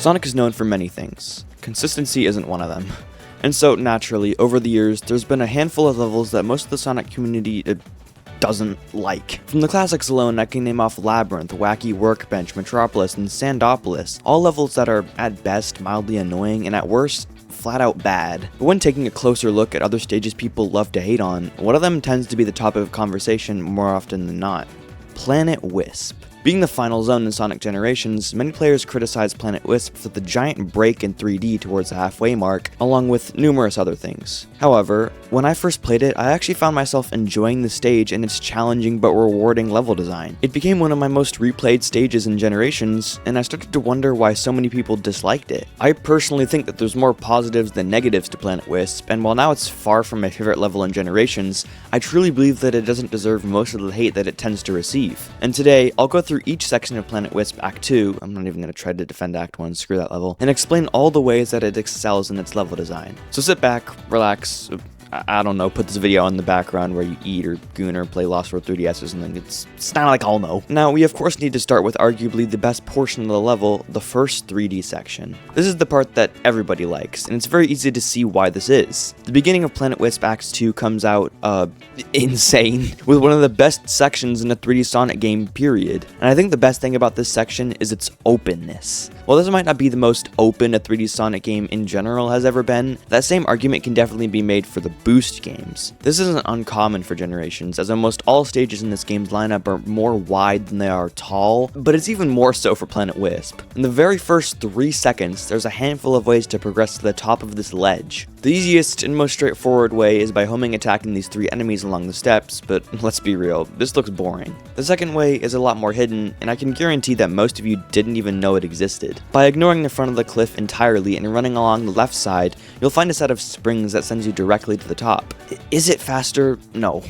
Sonic is known for many things. Consistency isn't one of them. And so, naturally, over the years, there's been a handful of levels that most of the Sonic community doesn't like. From the classics alone, I can name off Labyrinth, Wacky Workbench, Metropolis, and Sandopolis, all levels that are, at best, mildly annoying, and at worst, flat out bad. But when taking a closer look at other stages people love to hate on, one of them tends to be the topic of conversation more often than not. Planet Wisp. Being the final zone in Sonic Generations, many players criticize Planet Wisp for the giant break in 3D towards the halfway mark, along with numerous other things. However, when I first played it, I actually found myself enjoying the stage and its challenging but rewarding level design. It became one of my most replayed stages in Generations, and I started to wonder why so many people disliked it. I personally think that there's more positives than negatives to Planet Wisp, and while now it's far from my favorite level in Generations, I truly believe that it doesn't deserve most of the hate that it tends to receive. And today, I'll go through each section of Planet Wisp Act 2, I'm not even going to try to defend Act 1, screw that level, and explain all the ways that it excels in its level design. So sit back, relax, I don't know, put this video on the background where you eat or goon or play Lost World 3DS or something. It's not like I'll know. Now, we of course need to start with arguably the best portion of the level, the first 3D section. This is the part that everybody likes, and it's very easy to see why this is. The beginning of Planet Wisp Act 2 comes out, insane, with one of the best sections in a 3D Sonic game, period. And I think the best thing about this section is its openness. While this might not be the most open a 3D Sonic game in general has ever been, that same argument can definitely be made for the boost games. This isn't uncommon for Generations, as almost all stages in this game's lineup are more wide than they are tall, but it's even more so for Planet Wisp. In the very first 3 seconds, there's a handful of ways to progress to the top of this ledge. The easiest and most straightforward way is by homing attacking these 3 enemies along the steps, but let's be real, this looks boring. The second way is a lot more hidden, and I can guarantee that most of you didn't even know it existed. By ignoring the front of the cliff entirely and running along the left side, you'll find a set of springs that sends you directly to the top. Is it faster? No.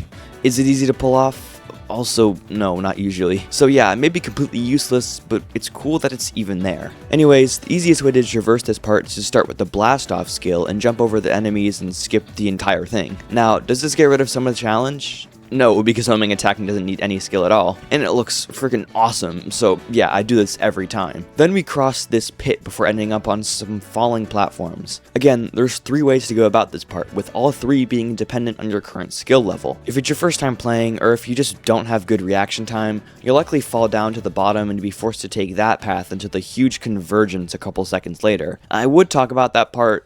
Is it easy to pull off? Also, no, not usually. So yeah, it may be completely useless, but it's cool that it's even there. Anyways, the easiest way to traverse this part is to start with the blast off skill and jump over the enemies and skip the entire thing. Now, does this get rid of some of the challenge? No, because homing attacking doesn't need any skill at all, and it looks freaking awesome, so yeah, I do this every time. Then we cross this pit before ending up on some falling platforms. Again, there's 3 ways to go about this part, with all 3 being dependent on your current skill level. If it's your first time playing, or if you just don't have good reaction time, you'll likely fall down to the bottom and be forced to take that path until the huge convergence a couple seconds later. I would talk about that part,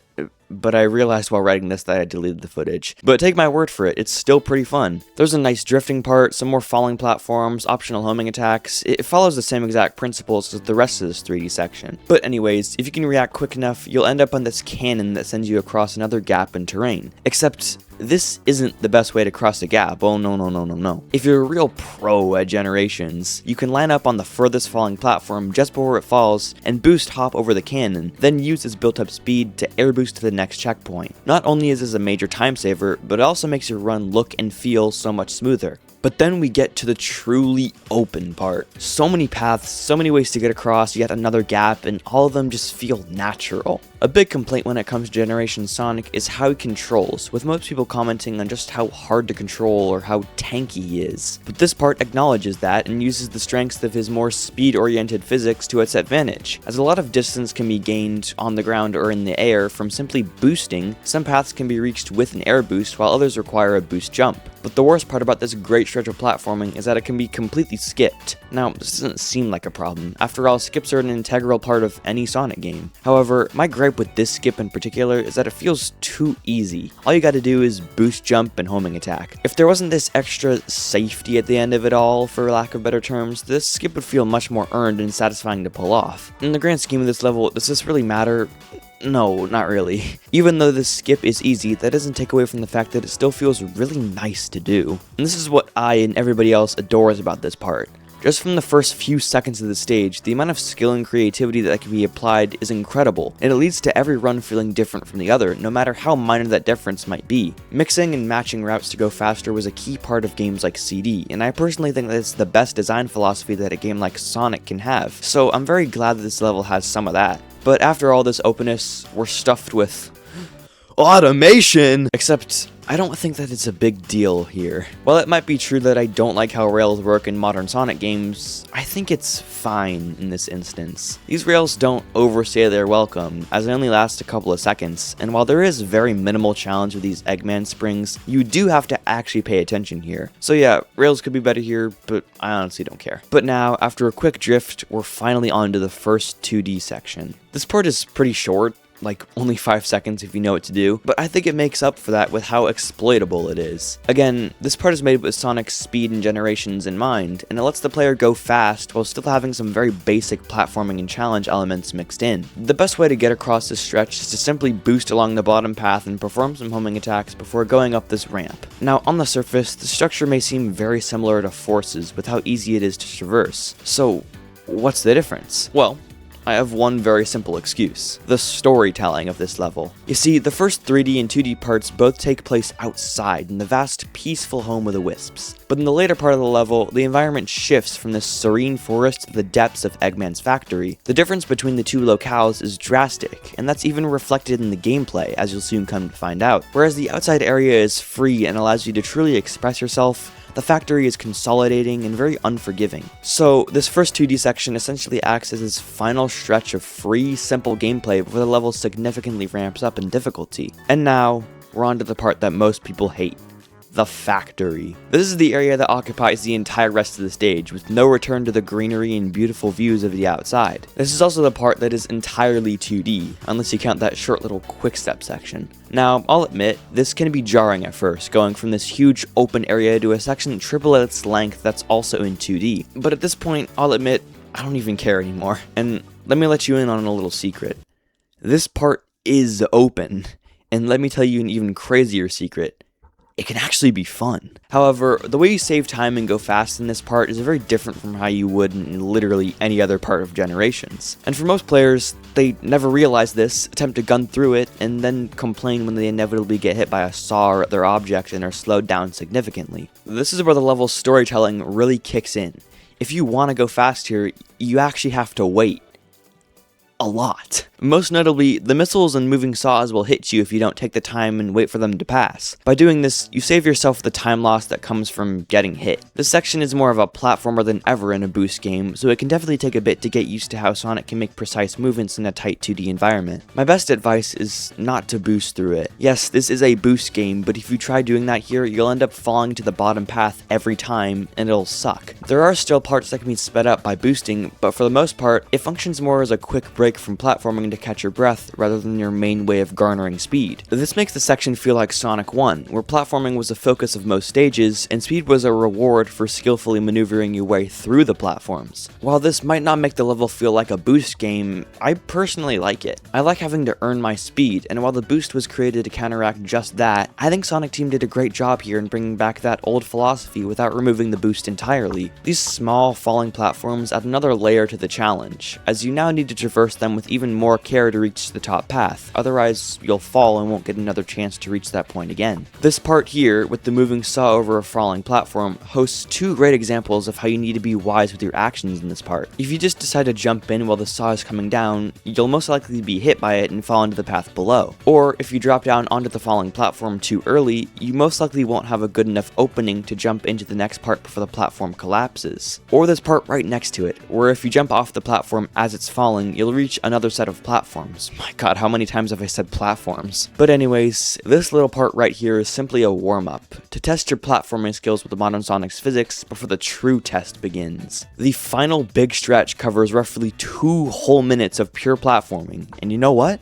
but I realized while writing this that I deleted the footage. But take my word for it, it's still pretty fun. There's a nice drifting part, some more falling platforms, optional homing attacks. It follows the same exact principles as the rest of this 3D section. But anyways, if you can react quick enough, you'll end up on this cannon that sends you across another gap in terrain. Except, this isn't the best way to cross a gap. Oh no. If you're a real pro at Generations, you can line up on the furthest falling platform just before it falls and boost hop over the cannon, then use its built up speed to air boost to the next checkpoint. Not only is this a major time saver, but it also makes your run look and feel so much smoother. But then we get to the truly open part. So many paths, so many ways to get across yet another gap, and all of them just feel natural. A big complaint when it comes to Generation Sonic is how he controls, with most people commenting on just how hard to control or how tanky he is. But this part acknowledges that and uses the strengths of his more speed-oriented physics to its advantage. As a lot of distance can be gained on the ground or in the air from simply boosting, some paths can be reached with an air boost while others require a boost jump. But the worst part about this great stretch of platforming is that it can be completely skipped. Now, this doesn't seem like a problem. After all, skips are an integral part of any Sonic game. However, my gripe with this skip in particular is that it feels too easy. All you gotta do is boost jump and homing attack. If there wasn't this extra safety at the end of it all, for lack of better terms, this skip would feel much more earned and satisfying to pull off. In the grand scheme of this level, does this really matter? No, not really. Even though this skip is easy, that doesn't take away from the fact that it still feels really nice to do. And this is what I and everybody else adores about this part. Just from the first few seconds of the stage, the amount of skill and creativity that can be applied is incredible, and it leads to every run feeling different from the other, no matter how minor that difference might be. Mixing and matching routes to go faster was a key part of games like CD, and I personally think that it's the best design philosophy that a game like Sonic can have, so I'm very glad that this level has some of that. But after all this openness, we're stuffed with automation! Except, I don't think that it's a big deal here. While it might be true that I don't like how rails work in modern Sonic games, I think it's fine in this instance. These rails don't overstay their welcome, as they only last a couple of seconds, and while there is very minimal challenge with these Eggman springs, you do have to actually pay attention here. So yeah, rails could be better here, but I honestly don't care. But now, after a quick drift, we're finally on to the first 2D section. This part is pretty short, like only 5 seconds if you know what to do, but I think it makes up for that with how exploitable it is. Again, this part is made with Sonic's speed and generations in mind, and it lets the player go fast while still having some very basic platforming and challenge elements mixed in. The best way to get across this stretch is to simply boost along the bottom path and perform some homing attacks before going up this ramp. Now, on the surface, the structure may seem very similar to Force's with how easy it is to traverse. So, what's the difference? Well, I have one very simple excuse: the storytelling of this level. You see, the first 3D and 2D parts both take place outside in the vast, peaceful home of the Wisps. But in the later part of the level, the environment shifts from this serene forest to the depths of Eggman's factory. The difference between the two locales is drastic, and that's even reflected in the gameplay, as you'll soon come to find out. Whereas the outside area is free and allows you to truly express yourself, the factory is consolidating and very unforgiving. So this first 2D section essentially acts as this final stretch of free, simple gameplay before the level significantly ramps up in difficulty. And now, we're on to the part that most people hate: the factory. This is the area that occupies the entire rest of the stage, with no return to the greenery and beautiful views of the outside. This is also the part that is entirely 2D, unless you count that short little quick-step section. Now, I'll admit, this can be jarring at first, going from this huge open area to a section triple its length that's also in 2D. But at this point, I'll admit, I don't even care anymore. And let me let you in on a little secret. This part is open, and let me tell you an even crazier secret: it can actually be fun. However, the way you save time and go fast in this part is very different from how you would in literally any other part of Generations. And for most players, they never realize this, attempt to gun through it, and then complain when they inevitably get hit by a saw or other object and are slowed down significantly. This is where the level's storytelling really kicks in. If you want to go fast here, you actually have to wait. A lot. Most notably, the missiles and moving saws will hit you if you don't take the time and wait for them to pass. By doing this, you save yourself the time loss that comes from getting hit. This section is more of a platformer than ever in a boost game, so it can definitely take a bit to get used to how Sonic can make precise movements in a tight 2D environment. My best advice is not to boost through it. Yes, this is a boost game, but if you try doing that here, you'll end up falling to the bottom path every time, and it'll suck. There are still parts that can be sped up by boosting, but for the most part, it functions more as a quick break from platforming to catch your breath rather than your main way of garnering speed. This makes the section feel like Sonic 1, where platforming was the focus of most stages, and speed was a reward for skillfully maneuvering your way through the platforms. While this might not make the level feel like a boost game, I personally like it. I like having to earn my speed, and while the boost was created to counteract just that, I think Sonic Team did a great job here in bringing back that old philosophy without removing the boost entirely. These small falling platforms add another layer to the challenge, as you now need to traverse them with even more care to reach the top path, otherwise you'll fall and won't get another chance to reach that point again. This part here, with the moving saw over a falling platform, hosts two great examples of how you need to be wise with your actions in this part. If you just decide to jump in while the saw is coming down, you'll most likely be hit by it and fall into the path below. Or if you drop down onto the falling platform too early, you most likely won't have a good enough opening to jump into the next part before the platform collapses. Or this part right next to it, where if you jump off the platform as it's falling, you'll reach another set of platforms. My god, how many times have I said platforms? But anyways, this little part right here is simply a warm-up to test your platforming skills with the modern Sonic's physics before the true test begins. The final big stretch covers roughly 2 whole minutes of pure platforming, and you know what?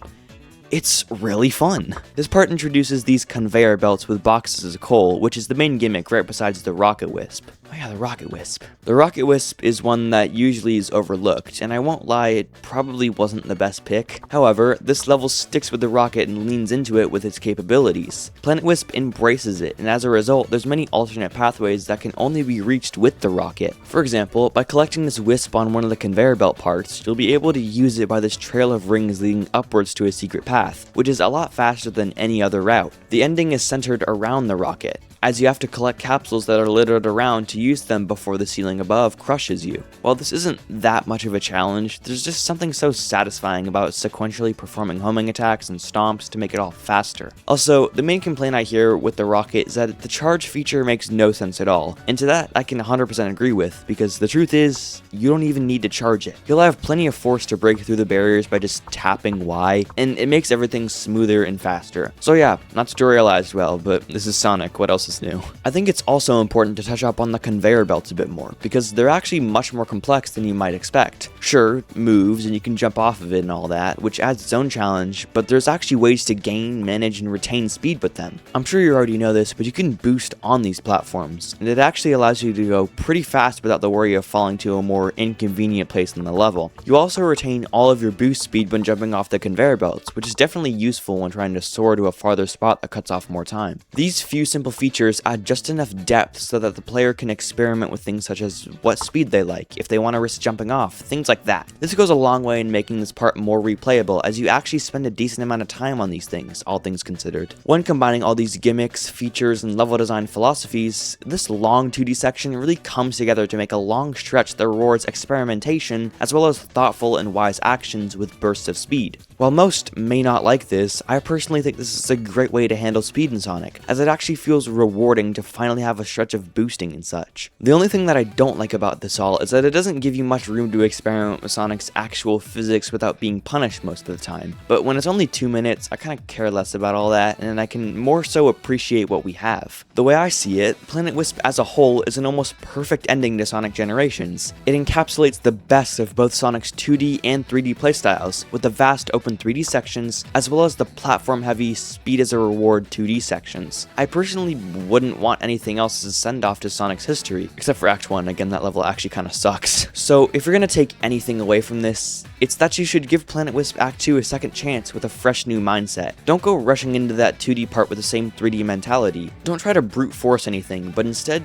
It's really fun. This part introduces these conveyor belts with boxes of coal, which is the main gimmick right besides the Rocket Wisp. Oh yeah, the Rocket Wisp. The Rocket Wisp is one that usually is overlooked, and I won't lie, it probably wasn't the best pick. However, this level sticks with the rocket and leans into it with its capabilities. Planet Wisp embraces it, and as a result, there's many alternate pathways that can only be reached with the rocket. For example, by collecting this wisp on one of the conveyor belt parts, you'll be able to use it by this trail of rings leading upwards to a secret path, which is a lot faster than any other route. The ending is centered around the rocket. as you have to collect capsules that are littered around to use them before the ceiling above crushes you. While this isn't that much of a challenge, there's just something so satisfying about sequentially performing homing attacks and stomps to make it all faster. Also, the main complaint I hear with the rocket is that the charge feature makes no sense at all, and to that I can 100% agree with, because the truth is, you don't even need to charge it. You'll have plenty of force to break through the barriers by just tapping Y, and it makes everything smoother and faster. So yeah, not tutorialized well, but this is Sonic, what else is new? I think it's also important to touch up on the conveyor belts a bit more, because they're actually much more complex than you might expect. Sure, moves, and you can jump off of it and all that, which adds its own challenge, but there's actually ways to gain, manage, and retain speed with them. I'm sure you already know this, but you can boost on these platforms, and it actually allows you to go pretty fast without the worry of falling to a more inconvenient place in the level. You also retain all of your boost speed when jumping off the conveyor belts, which is definitely useful when trying to soar to a farther spot that cuts off more time. These few simple features add just enough depth so that the player can experiment with things such as what speed they like, if they want to risk jumping off, things like that. This goes a long way in making this part more replayable, as you actually spend a decent amount of time on these things, all things considered. When combining all these gimmicks, features, and level design philosophies, this long 2D section really comes together to make a long stretch that rewards experimentation as well as thoughtful and wise actions with bursts of speed. While most may not like this, I personally think this is a great way to handle speed in Sonic, as it actually feels rewarding to finally have a stretch of boosting and such. The only thing that I don't like about this all is that it doesn't give you much room to experiment with Sonic's actual physics without being punished most of the time. But when it's only 2 minutes, I kinda care less about all that, and I can more so appreciate what we have. The way I see it, Planet Wisp as a whole is an almost perfect ending to Sonic Generations. It encapsulates the best of both Sonic's 2D and 3D playstyles, with the vast open 3D sections, as well as the platform-heavy speed as a reward 2D sections. I personally wouldn't want anything else as a send-off to Sonic's history, except for Act 1, again that level actually kinda sucks. So if you're gonna take anything away from this, it's that you should give Planet Wisp Act 2 a second chance with a fresh new mindset. Don't go rushing into that 2D part with the same 3D mentality. Don't try to brute force anything, but instead,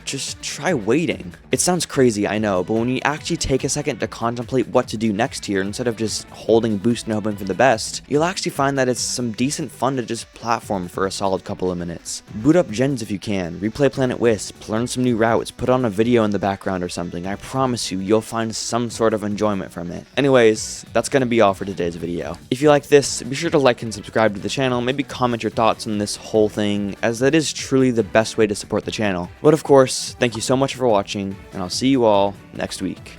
just try waiting. It sounds crazy, I know, but when you actually take a second to contemplate what to do next here instead of just holding boost and hoping for the best, you'll actually find that it's some decent fun to just platform for a solid couple of minutes. Boot up gens if you can, replay Planet Wisp, learn some new routes, put on a video in the background or something. I promise you'll find some sort of enjoyment from it. Anyways, that's gonna be all for today's video. If you like this, be sure to like and subscribe to the channel, maybe comment your thoughts on this whole thing, as that is truly the best way to support the channel. But of course, thank you so much for watching, and I'll see you all next week.